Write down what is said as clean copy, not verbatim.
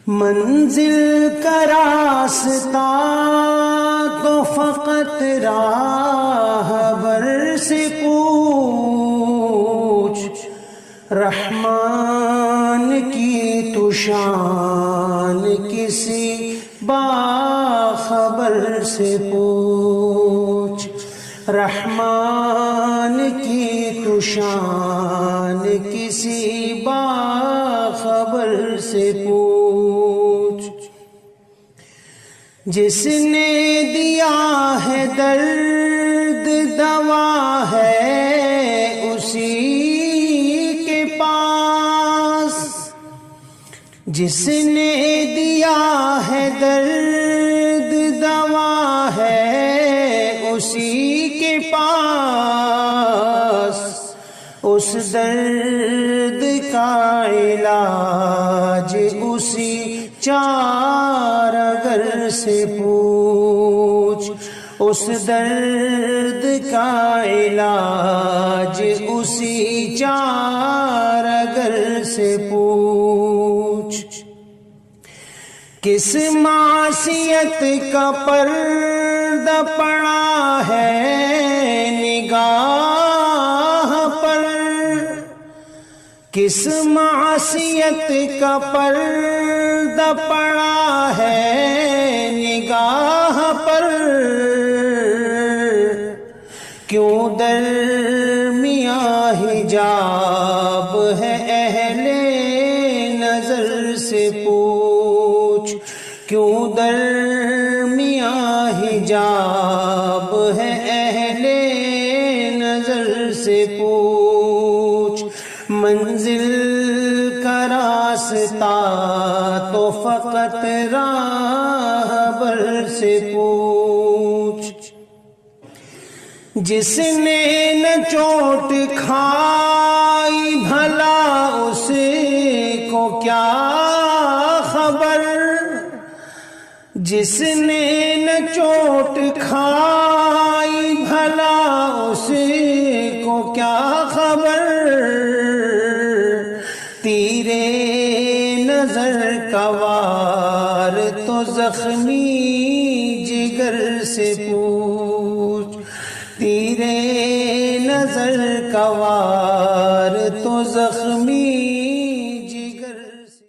منزل کا راستہ تو فقط راہبر سے پوچھ، رحمان کی تو شان کسی باخبر سے پوچھ، رحمان کی تو شان کسی باخبر سے پوچھ، جس نے دیا ہے درد دوا ہے اسی کے پاس، جس نے دیا ہے درد دوا ہے اسی کے پاس، اس درد کا علاج اسی چارگر سے پوچھ، اس درد کا علاج اسی چارگر سے پوچھ، کس معصیت کا پردہ پڑا ہے نگاہ پر، کس معصیت کا پردہ پڑا ہے نگاہ پر، کیوں درمیاں حجاب ہے اہل نظر سے پوچھ، کیوں درمیاں حجاب ہے اہل نظر سے پوچھ، منزل کا راستہ تو فقط راہبر سے پوچھ، جس نے نہ چوٹ کھائی بھلا اس کو کیا خبر، جس نے نہ چوٹ کھائی بھلا اس کو کیا خبر، تیرے نظر کا وار تو زخمی جگر سے پوچھ، تیرے نظر کا وار تو زخمی